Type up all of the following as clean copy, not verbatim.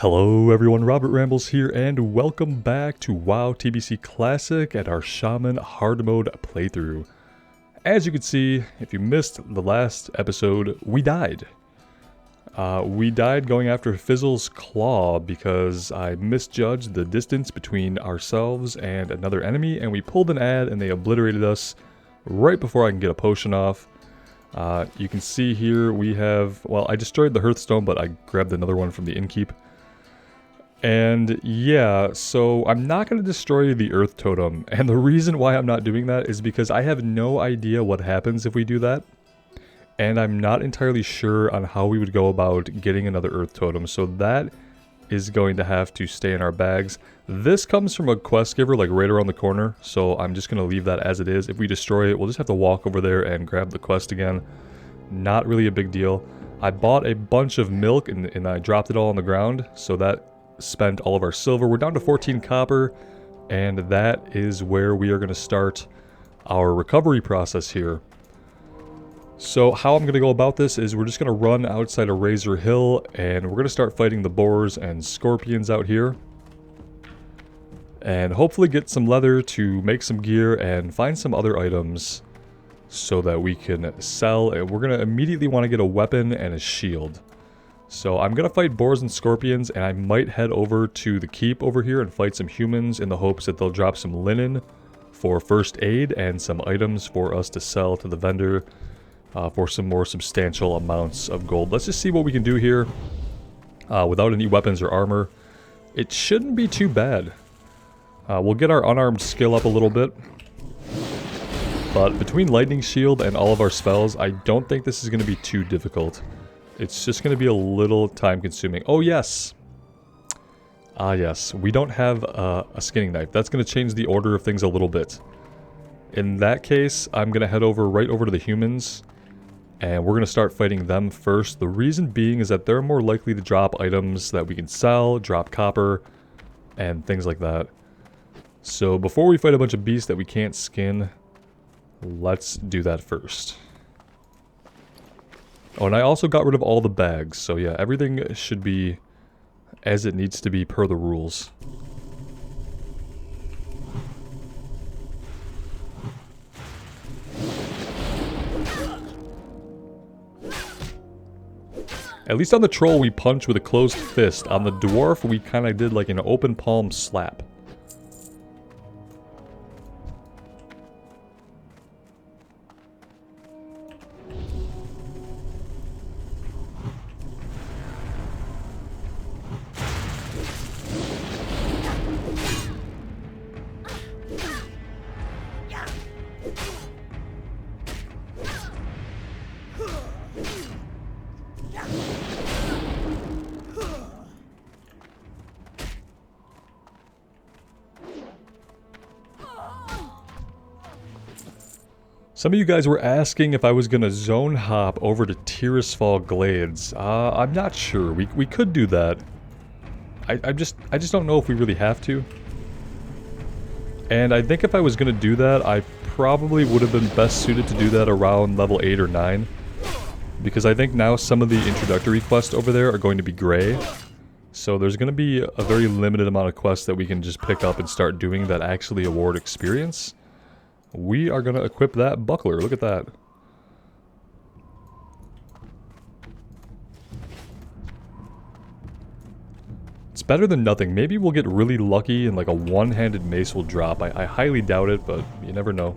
Hello everyone, Robert Rambles here, and welcome back to WoW TBC Classic at our Shaman Hardmode playthrough. As you can see, if you missed the last episode, we died. We died going after Fizzle's Claw because I misjudged the distance between ourselves and another enemy, and we pulled an ad and they obliterated us right before I can get a potion off. You can see here we have, well, I destroyed the Hearthstone, but I grabbed another one from the innkeep. And yeah, so I'm not going to destroy the Earth Totem, and the reason why I'm not doing that is because I have no idea what happens if we do that, and I'm not entirely sure on how we would go about getting another Earth Totem, so that is going to have to stay in our bags. This comes from a quest giver like right around the corner, so I'm just going to leave that as it is. If we destroy it, we'll just have to walk over there and grab the quest again. Not really a big deal. I bought a bunch of milk and I dropped it all on the ground, so that spent all of our silver. We're down to 14 copper, and that is where we are going to start our recovery process here. So how I'm going to go about this is we're just going to run outside of Razor Hill, and we're going to start fighting the boars and scorpions out here, and hopefully get some leather to make some gear and find some other items so that we can sell. And we're going to immediately want to get a weapon and a shield. So I'm going to fight boars and scorpions, and I might head over to the keep over here and fight some humans in the hopes that they'll drop some linen for first aid and some items for us to sell to the vendor for some more substantial amounts of gold. Let's just see what we can do here without any weapons or armor. It shouldn't be too bad. We'll get our unarmed skill up a little bit. But between lightning shield and all of our spells, I don't think this is going to be too difficult. It's just going to be a little time consuming. Oh yes! Ah yes, we don't have a skinning knife. That's going to change the order of things a little bit. In that case, I'm going to head right over to the humans, and we're going to start fighting them first. The reason being is that they're more likely to drop items that we can sell, drop copper, and things like that. So before we fight a bunch of beasts that we can't skin, let's do that first. Oh, and I also got rid of all the bags, so yeah, everything should be as it needs to be per the rules. At least on the troll we punch with a closed fist. On the dwarf we kind of did like an open palm slap. Some of you guys were asking if I was going to zone hop over to Tirisfal Glades. I'm not sure. We could do that. I just don't know if we really have to. And I think if I was going to do that, I probably would have been best suited to do that around level 8 or 9. Because I think now some of the introductory quests over there are going to be gray. So there's going to be a very limited amount of quests that we can just pick up and start doing that actually award experience. We are going to equip that buckler. Look at that. It's better than nothing. Maybe we'll get really lucky and like a one-handed mace will drop. I highly doubt it, but you never know.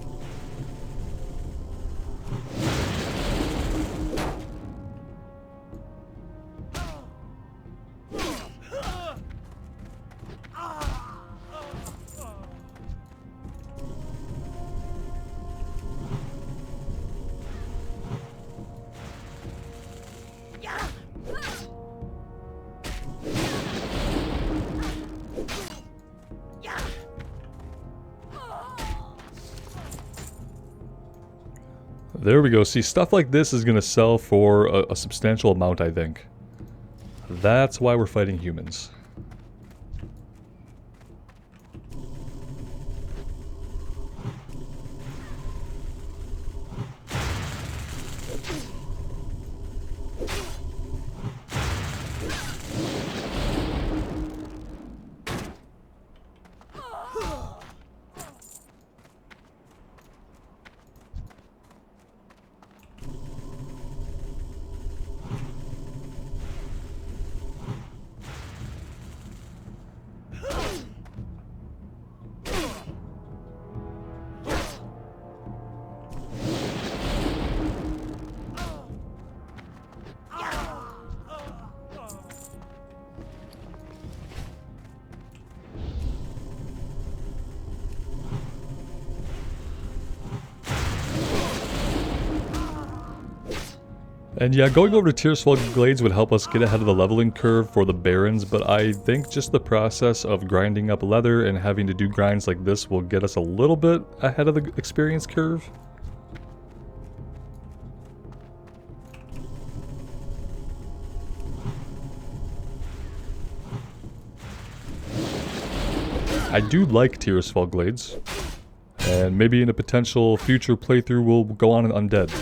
There we go. See, stuff like this is going to sell for a substantial amount, I think. That's why we're fighting humans. And yeah, going over to Tearsfall Glades would help us get ahead of the leveling curve for the Barons, but I think just the process of grinding up leather and having to do grinds like this will get us a little bit ahead of the experience curve. I do like Tearsfall Glades, and maybe in a potential future playthrough we'll go on an undead.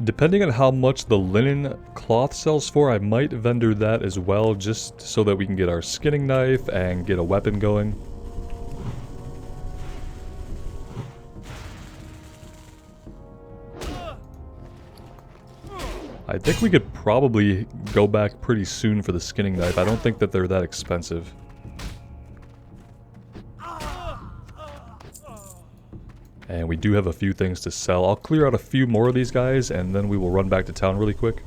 Depending on how much the linen cloth sells for, I might vendor that as well, just so that we can get our skinning knife and get a weapon going. I think we could probably go back pretty soon for the skinning knife. I don't think that they're that expensive. And we do have a few things to sell. I'll clear out a few more of these guys, and then we will run back to town really quick.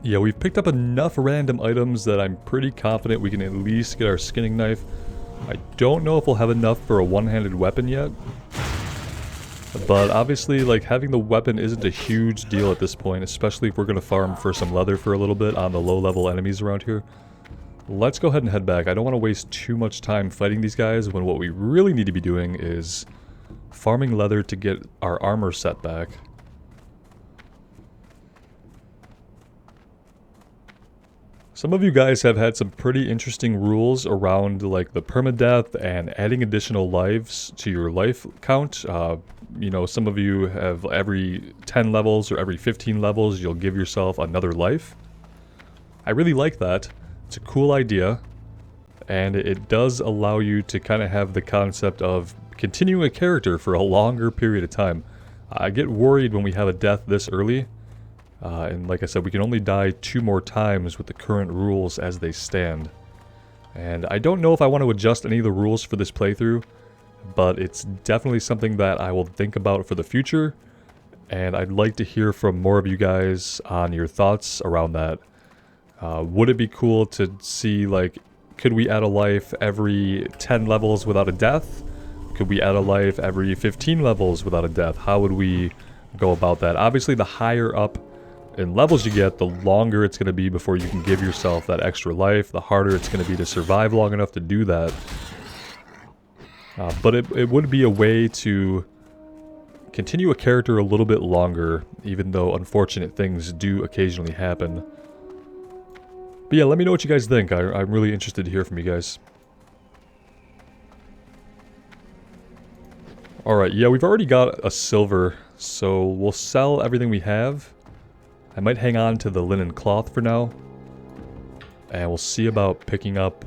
Yeah, we've picked up enough random items that I'm pretty confident we can at least get our skinning knife. I don't know if we'll have enough for a one-handed weapon yet. But obviously, like, having the weapon isn't a huge deal at this point, especially if we're going to farm for some leather for a little bit on the low-level enemies around here. Let's go ahead and head back. I don't want to waste too much time fighting these guys when what we really need to be doing is farming leather to get our armor set back. Some of you guys have had some pretty interesting rules around like the permadeath and adding additional lives to your life count. You know, some of you have every 10 levels or every 15 levels you'll give yourself another life. I really like that. It's a cool idea, and it does allow you to kind of have the concept of continuing a character for a longer period of time. I get worried when we have a death this early. And like I said, we can only die 2 more times with the current rules as they stand. And I don't know if I want to adjust any of the rules for this playthrough, but it's definitely something that I will think about for the future. And I'd like to hear from more of you guys on your thoughts around that. Would it be cool to see, like, could we add a life every 10 levels without a death? Could we add a life every 15 levels without a death? How would we go about that? Obviously, the higher up in levels you get, the longer it's going to be before you can give yourself that extra life, the harder it's going to be to survive long enough to do that. But it would be a way to continue a character a little bit longer, even though unfortunate things do occasionally happen. But yeah, let me know what you guys think. I'm really interested to hear from you guys. Alright, yeah, we've already got a silver, so we'll sell everything we have. I might hang on to the linen cloth for now. And we'll see about picking up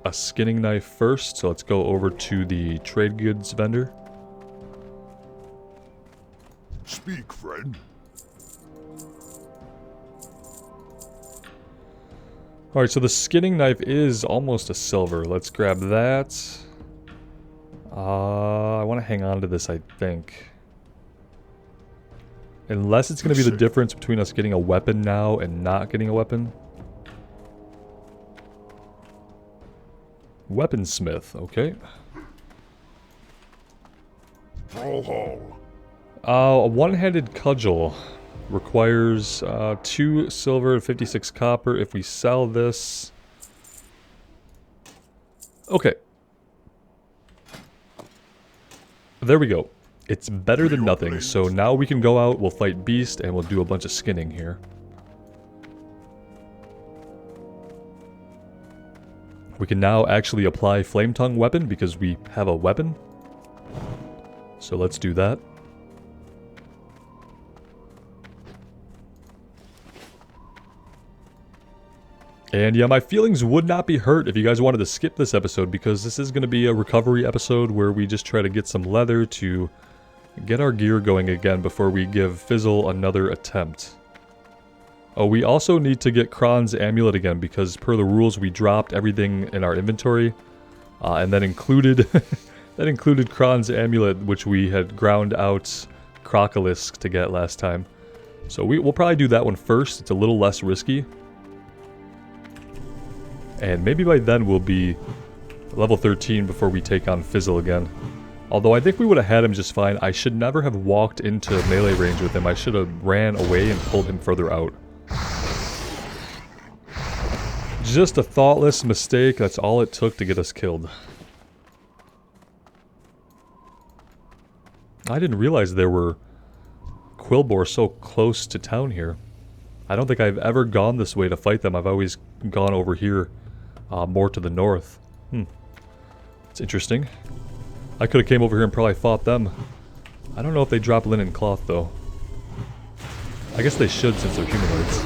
a skinning knife first. So let's go over to the trade goods vendor. Speak, friend. Alright, so the skinning knife is almost a silver. Let's grab that. I want to hang on to this, I think. Unless it's going to be the difference between us getting a weapon now and not getting a weapon. Weaponsmith, okay. A one-handed cudgel requires 2 silver and 56 copper. If we sell this... Okay. There we go. It's better than nothing, so now we can go out, we'll fight Beast, and we'll do a bunch of skinning here. We can now actually apply Flame Tongue weapon because we have a weapon. So let's do that. And yeah, my feelings would not be hurt if you guys wanted to skip this episode, because this is going to be a recovery episode where we just try to get some leather to get our gear going again before we give Fizzle another attempt. Oh, we also need to get Kron's amulet again, because per the rules we dropped everything in our inventory. And that included that included Kron's amulet, which we had ground out Crocolisk to get last time. So we'll probably do that one first. It's a little less risky. And maybe by then we'll be level 13 before we take on Fizzle again. Although I think we would have had him just fine. I should never have walked into melee range with him. I should have ran away and pulled him further out. Just a thoughtless mistake. That's all it took to get us killed. I didn't realize there were Quillboar so close to town here. I don't think I've ever gone this way to fight them. I've always gone over here, more to the north. It's interesting. I could have came over here and probably fought them. I don't know if they drop linen cloth, though. I guess they should since they're humanoids.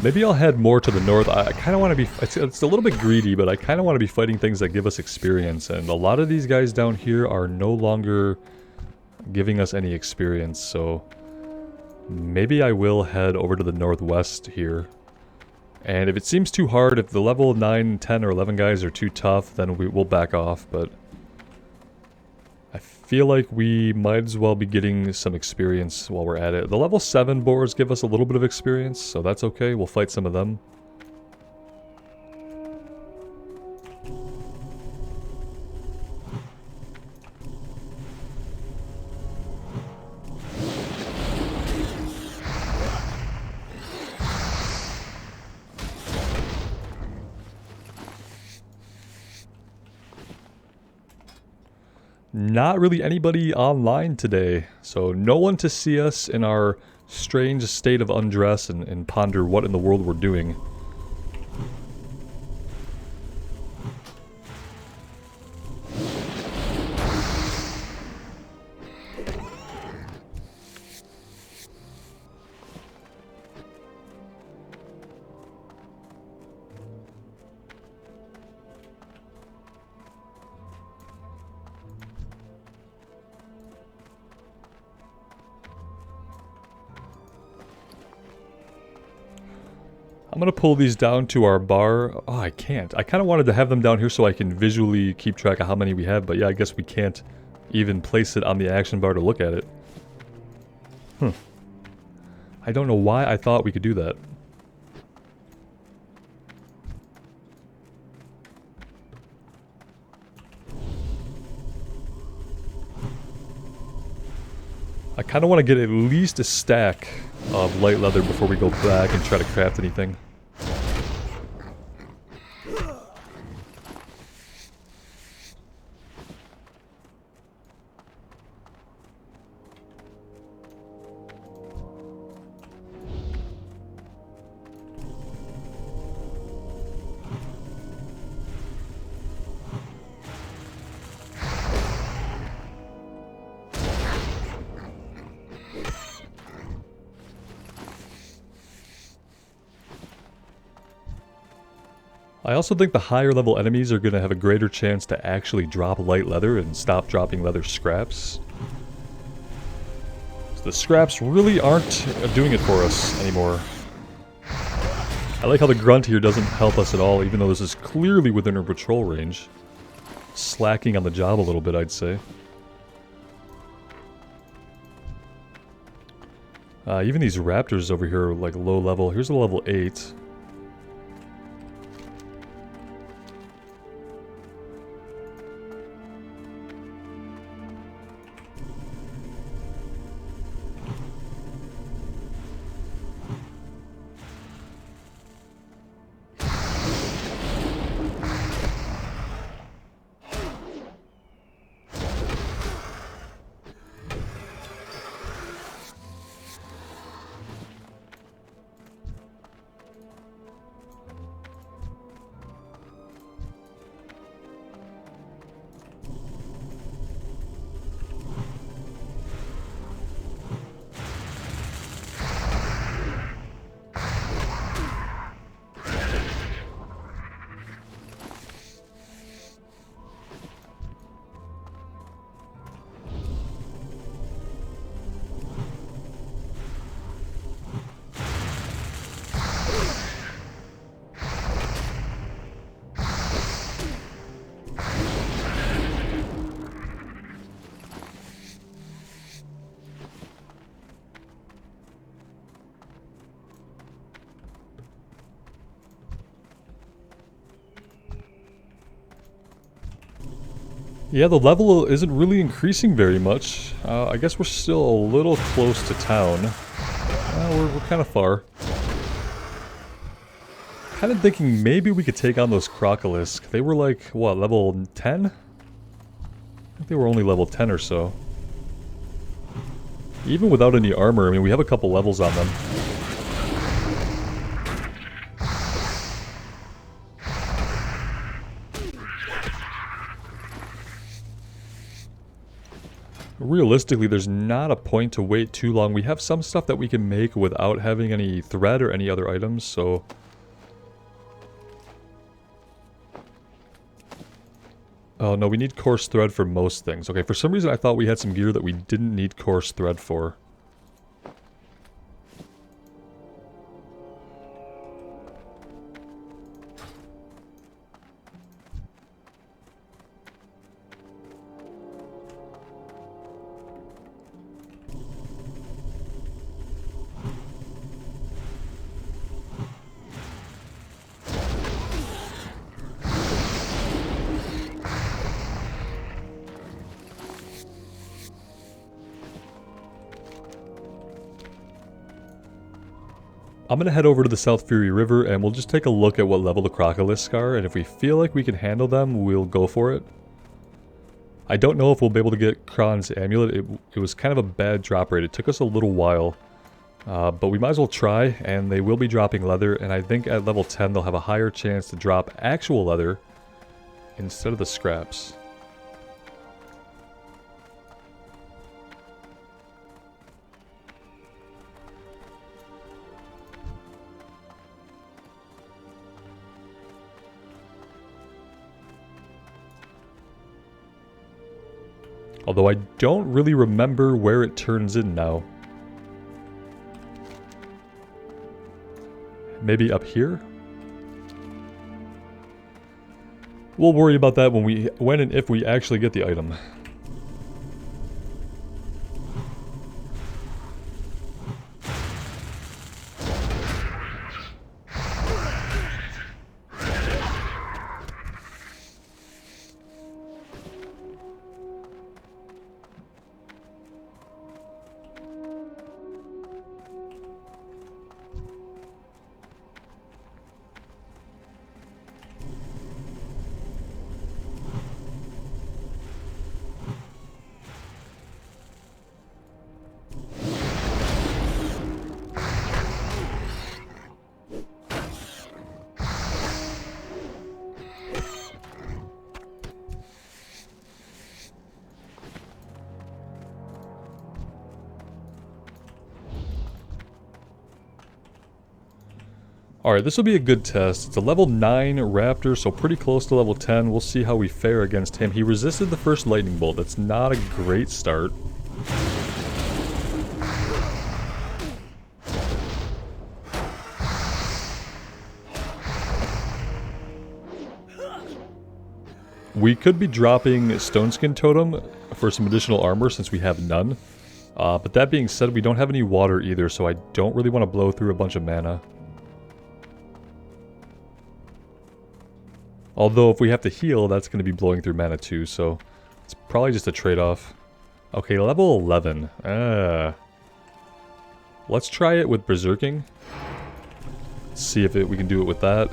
Maybe I'll head more to the north. I kind of want to be... It's a little bit greedy, but I kind of want to be fighting things that give us experience. And a lot of these guys down here are no longer giving us any experience. So maybe I will head over to the northwest here. And if it seems too hard, if the level 9, 10, or 11 guys are too tough, then we'll back off. But I feel like we might as well be getting some experience while we're at it. The level 7 boars give us a little bit of experience, so that's okay. We'll fight some of them. Not really anybody online today, so no one to see us in our strange state of undress and ponder what in the world we're doing. I'm gonna pull these down to our bar. Oh, I can't. I kind of wanted to have them down here so I can visually keep track of how many we have, but yeah, I guess we can't even place it on the action bar to look at it. I don't know why I thought we could do that. I kind of want to get at least a stack of light leather before we go back and try to craft anything. I also think the higher level enemies are going to have a greater chance to actually drop light leather and stop dropping leather scraps. So the scraps really aren't doing it for us anymore. I like how the grunt here doesn't help us at all, even though this is clearly within our patrol range. Slacking on the job a little bit, I'd say. Even these raptors over here are like low level. Here's a level 8. Yeah, the level isn't really increasing very much. I guess we're still a little close to town. We're kind of far. Kind of thinking maybe we could take on those crocolisk. They were like, what, level 10? I think they were only level 10 or so. Even without any armor, I mean, we have a couple levels on them. Realistically, there's not a point to wait too long. We have some stuff that we can make without having any thread or any other items, so... Oh no, we need coarse thread for most things. Okay, for some reason I thought we had some gear that we didn't need coarse thread for. I'm going to head over to the South Fury River and we'll just take a look at what level the crocolisk are, and if we feel like we can handle them, we'll go for it. I don't know if we'll be able to get Kron's amulet. It was kind of a bad drop rate. It took us a little while, but we might as well try, and they will be dropping leather, and I think at level 10 they'll have a higher chance to drop actual leather instead of the scraps. Although I don't really remember where it turns in now. Maybe up here? We'll worry about that when and if we actually get the item. Alright, this will be a good test. It's a level 9 raptor, so pretty close to level 10. We'll see how we fare against him. He resisted the first lightning bolt. That's not a great start. We could be dropping Stone Skin Totem for some additional armor since we have none. But that being said, we don't have any water either, so I don't really want to blow through a bunch of mana. Although if we have to heal, that's going to be blowing through mana too, so it's probably just a trade-off. Okay, level 11. Let's try it with Berserking. See if we can do it with that.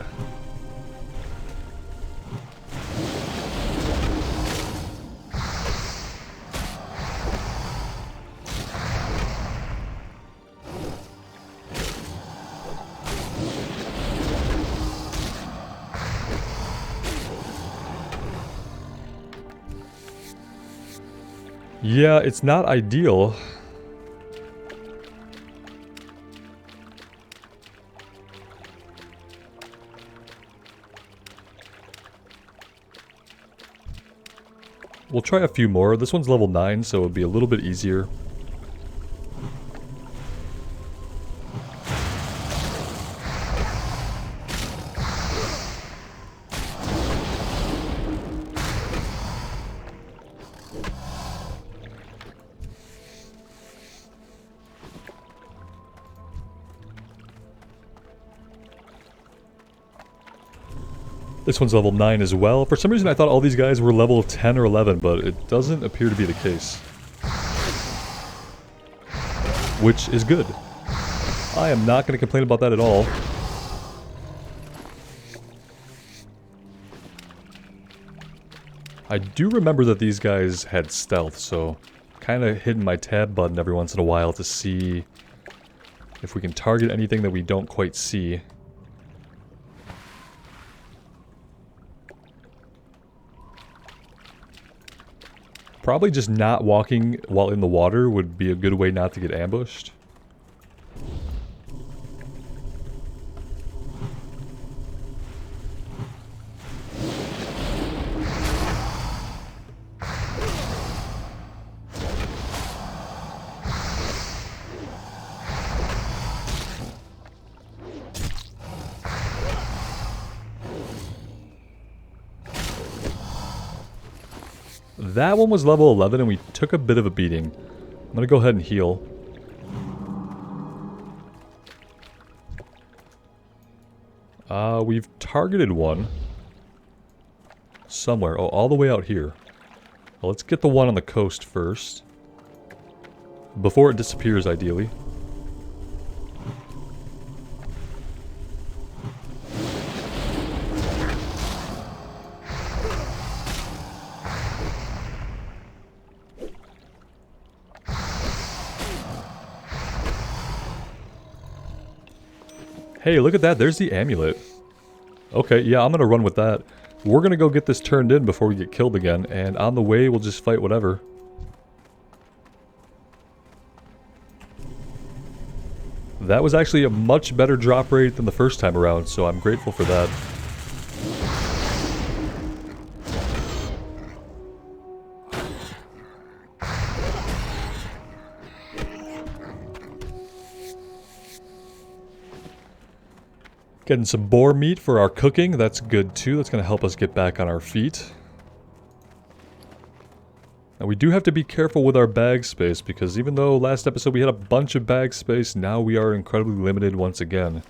Yeah, it's not ideal. We'll try a few more. This one's level 9, so it'll be a little bit easier. This one's level 9 as well. For some reason I thought all these guys were level 10 or 11, but it doesn't appear to be the case. Which is good. I am not going to complain about that at all. I do remember that these guys had stealth, so kind of hitting my tab button every once in a while to see if we can target anything that we don't quite see. Probably just not walking while in the water would be a good way not to get ambushed. That one was level 11 and we took a bit of a beating. I'm gonna go ahead and heal. We've targeted one. Somewhere. Oh, all the way out here. Well, let's get the one on the coast first. Before it disappears, ideally. Hey, look at that, there's the amulet. Okay, yeah, I'm gonna run with that. We're gonna go get this turned in before we get killed again, and on the way, we'll just fight whatever. That was actually a much better drop rate than the first time around, so I'm grateful for that. Getting some boar meat for our cooking, that's good too. That's going to help us get back on our feet. Now we do have to be careful with our bag space, because even though last episode we had a bunch of bag space, now we are incredibly limited once again.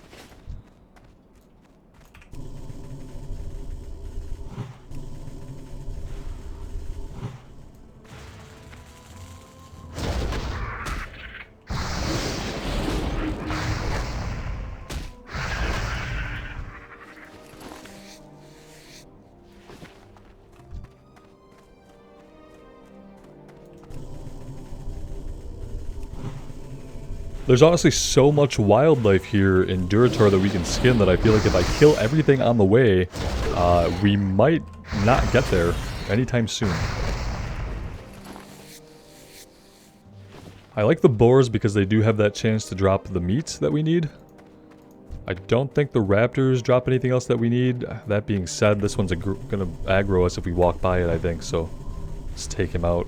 There's honestly so much wildlife here in Durator that we can skin that I feel like if I kill everything on the way, we might not get there anytime soon. I like the boars because they do have that chance to drop the meat that we need. I don't think the raptors drop anything else that we need. That being said, this one's gonna aggro us if we walk by it, I think, so let's take him out.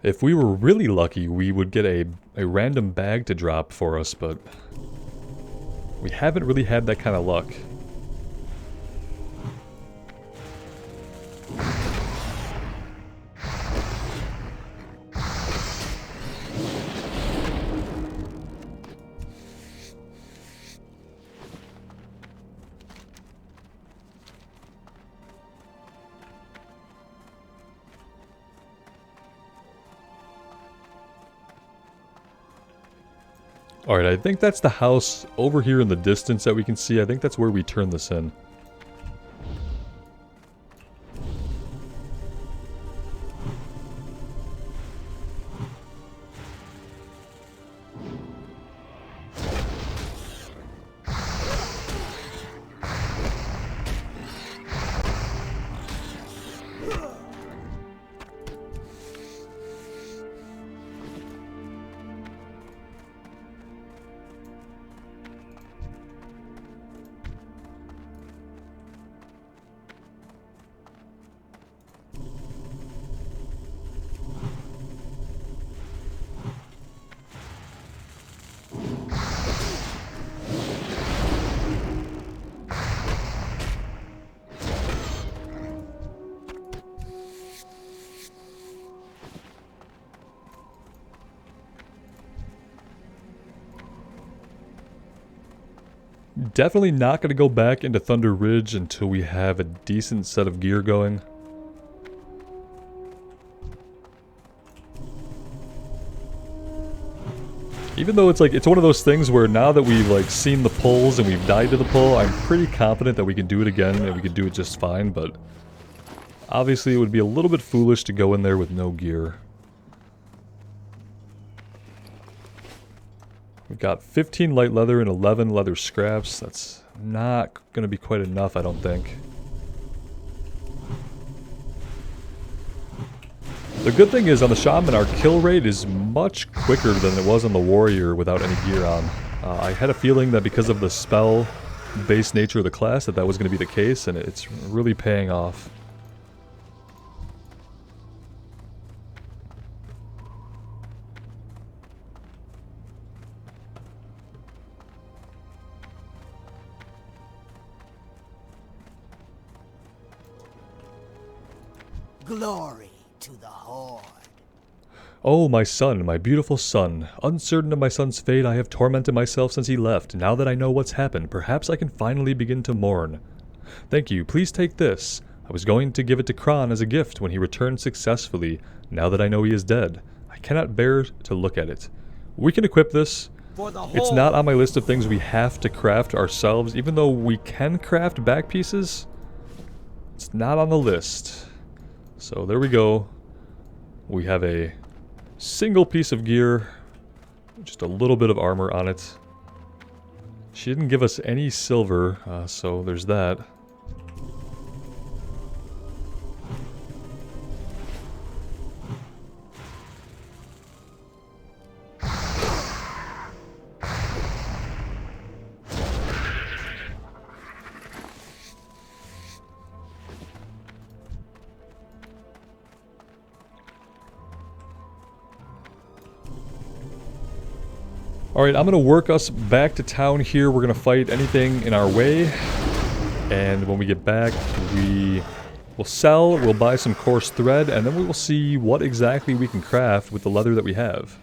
If we were really lucky, we would get a random bag to drop for us, but we haven't really had that kind of luck. Alright, I think that's the house over here in the distance that we can see. I think that's where we turn this in. Definitely not going to go back into Thunder Ridge until we have a decent set of gear going. Even though it's one of those things where now that we've like seen the pulls and we've died to the pull, I'm pretty confident that we can do it again and we can do it just fine, but obviously it would be a little bit foolish to go in there with no gear. We've got 15 light leather and 11 leather scraps. That's not going to be quite enough, I don't think. The good thing is on the Shaman, our kill rate is much quicker than it was on the Warrior without any gear on. I had a feeling that because of the spell-based nature of the class that was going to be the case, and it's really paying off. Glory to the Horde. Oh, my son, my beautiful son. Uncertain of my son's fate, I have tormented myself since he left. Now that I know what's happened, perhaps I can finally begin to mourn. Thank you, please take this. I was going to give it to Kron as a gift when he returned successfully. Now that I know he is dead, I cannot bear to look at it. We can equip this. It's not on my list of things we have to craft ourselves, even though we can craft back pieces. It's not on the list. So there we go. We have a single piece of gear, just a little bit of armor on it. She didn't give us any silver, so there's that. Alright, I'm going to work us back to town here. We're going to fight anything in our way. And when we get back, we will sell, we'll buy some coarse thread, and then we will see what exactly we can craft with the leather that we have.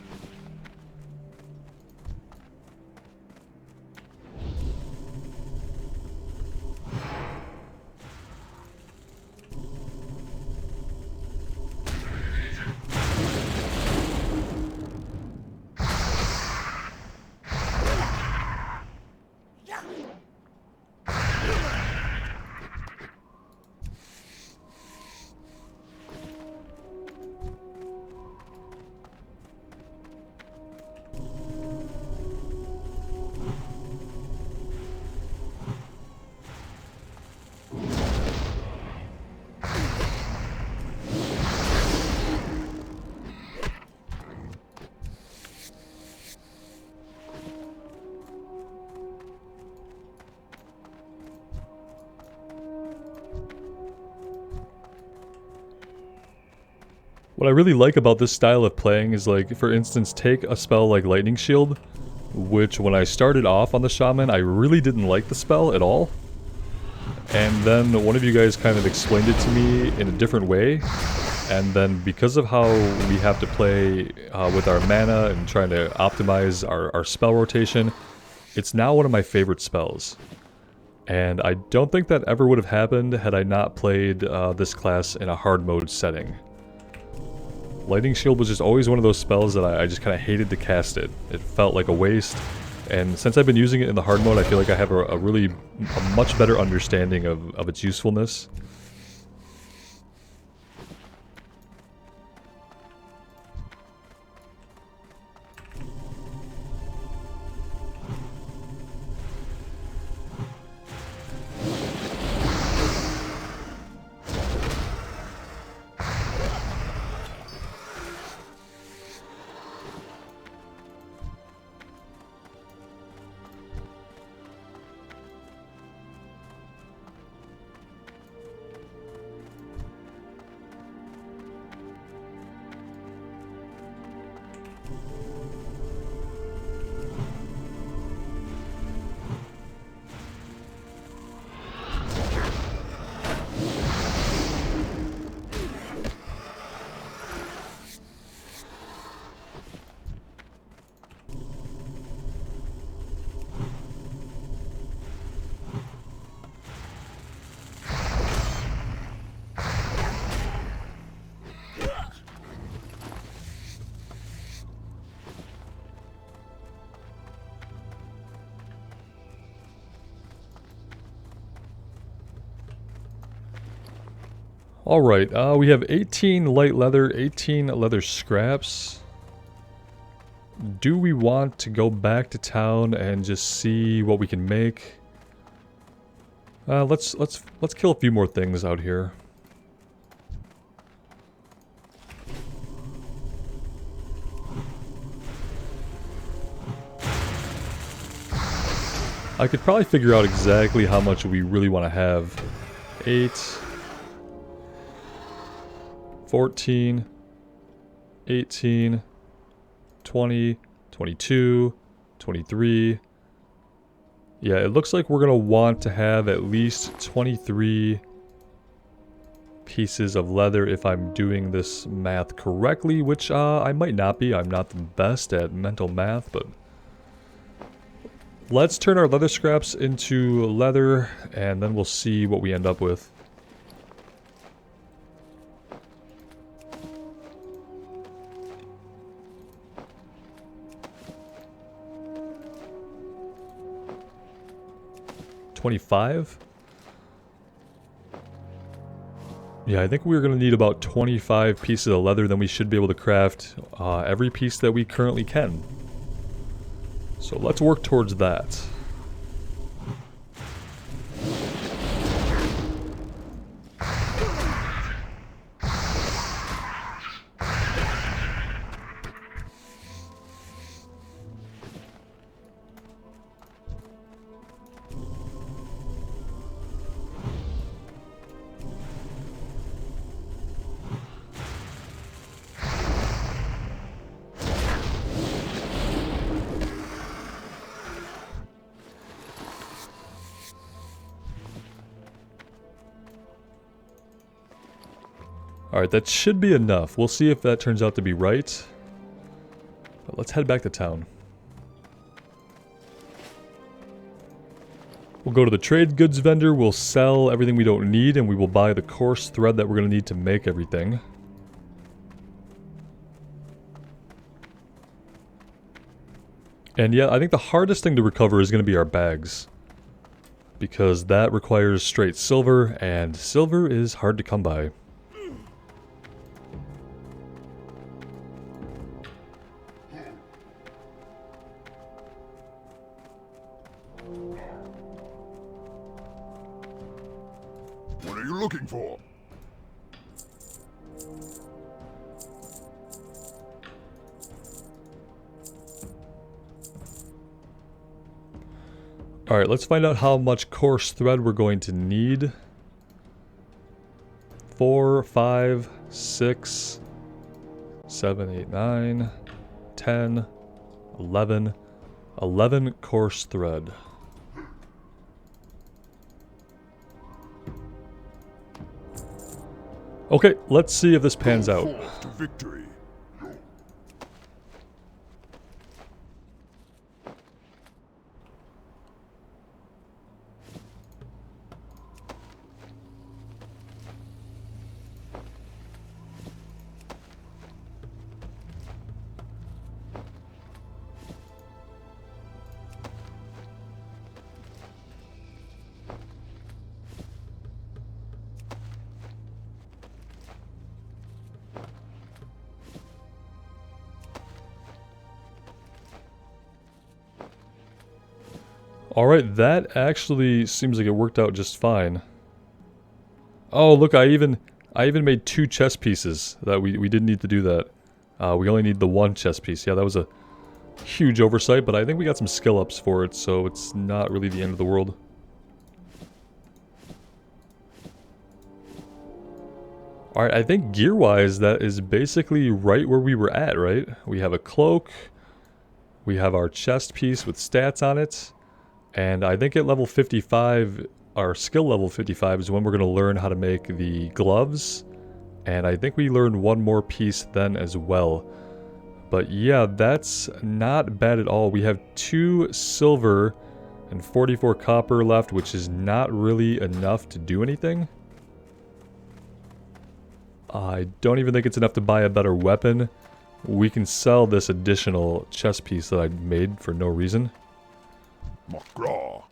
What I really like about this style of playing is, like, for instance, take a spell like Lightning Shield, which when I started off on the Shaman, I really didn't like the spell at all. And then one of you guys kind of explained it to me in a different way. And then because of how we have to play with our mana and trying to optimize our spell rotation, it's now one of my favorite spells. And I don't think that ever would have happened had I not played this class in a hard mode setting. Lightning Shield was just always one of those spells that I just kind of hated to cast it. It felt like a waste. And since I've been using it in the hard mode, I feel like I have a much better understanding of its usefulness. Alright, we have 18 light leather, 18 leather scraps. Do we want to go back to town and just see what we can make? Let's kill a few more things out here. I could probably figure out exactly how much we really want to have. 8, 14, 18, 20, 22, 23. Yeah, it looks like we're going to want to have at least 23 pieces of leather if I'm doing this math correctly, which I might not be. I'm not the best at mental math, but let's turn our leather scraps into leather, and then we'll see what we end up with. $25? Yeah, I think we're going to need about 25 pieces of leather, then we should be able to craft every piece that we currently can. So let's work towards that. Alright, that should be enough. We'll see if that turns out to be right. But let's head back to town. We'll go to the trade goods vendor, we'll sell everything we don't need, and we will buy the coarse thread that we're going to need to make everything. And yeah, I think the hardest thing to recover is going to be our bags. Because that requires straight silver, and silver is hard to come by. What are you looking for? Alright, let's find out how much coarse thread we're going to need. 4, 5, 6, 7, 8, 9, 10, 11. 11 coarse thread. Okay, let's see if this pans out. Forth to victory. Alright, that actually seems like it worked out just fine. Oh, look, I even made 2 chess pieces. That we didn't need to do that. We only need the 1 chess piece. Yeah, that was a huge oversight, but I think we got some skill ups for it, so it's not really the end of the world. Alright, I think gear-wise, that is basically right where we were at, right? We have a cloak. We have our chest piece with stats on it. And I think at level 55, our skill level 55 is when we're going to learn how to make the gloves. And I think we learned 1 more piece then as well. But yeah, that's not bad at all. We have 2 silver and 44 copper left, which is not really enough to do anything. I don't even think it's enough to buy a better weapon. We can sell this additional chest piece that I made for no reason. Macraw.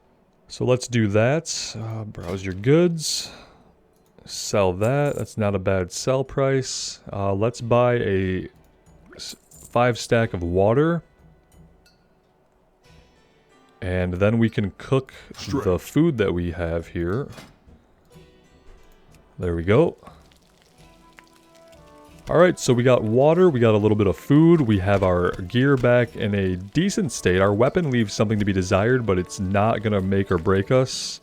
So let's do that. Browse your goods. Sell that. That's not a bad sell price. Let's buy a 5 stack of water. And then we can cook the food that we have here. There we go. Alright, so we got water, we got a little bit of food, we have our gear back in a decent state. Our weapon leaves something to be desired, but it's not going to make or break us.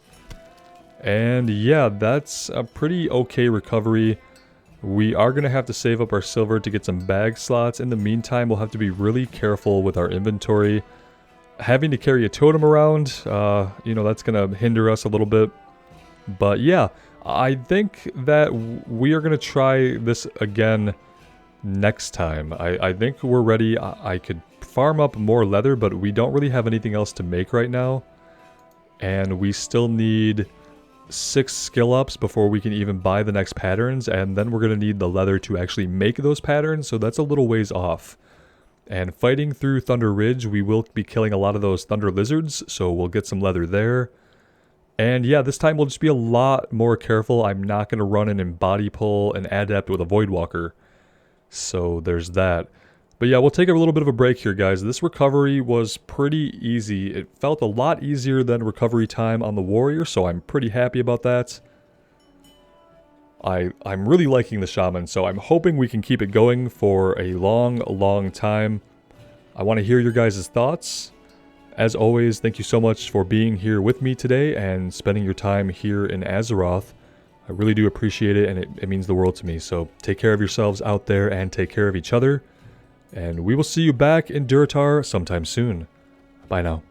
And yeah, that's a pretty okay recovery. We are going to have to save up our silver to get some bag slots. In the meantime, we'll have to be really careful with our inventory. Having to carry a totem around, you know, that's going to hinder us a little bit. But yeah, I think that we are going to try this again next time. I think we're ready. I could farm up more leather, but we don't really have anything else to make right now. And we still need 6 skill ups before we can even buy the next patterns. And then we're going to need the leather to actually make those patterns. So that's a little ways off. And fighting through Thunder Ridge, we will be killing a lot of those thunder lizards. So we'll get some leather there. And yeah, this time we'll just be a lot more careful. I'm not going to run in and body pull an adept with a Voidwalker. So there's that. But yeah, we'll take a little bit of a break here, guys. This recovery was pretty easy. It felt a lot easier than recovery time on the Warrior, so I'm pretty happy about that. I'm really liking the Shaman, so I'm hoping we can keep it going for a long, long time. I want to hear your guys' thoughts. As always, thank you so much for being here with me today and spending your time here in Azeroth. I really do appreciate it, and it means the world to me. So take care of yourselves out there and take care of each other. And we will see you back in Durotar sometime soon. Bye now.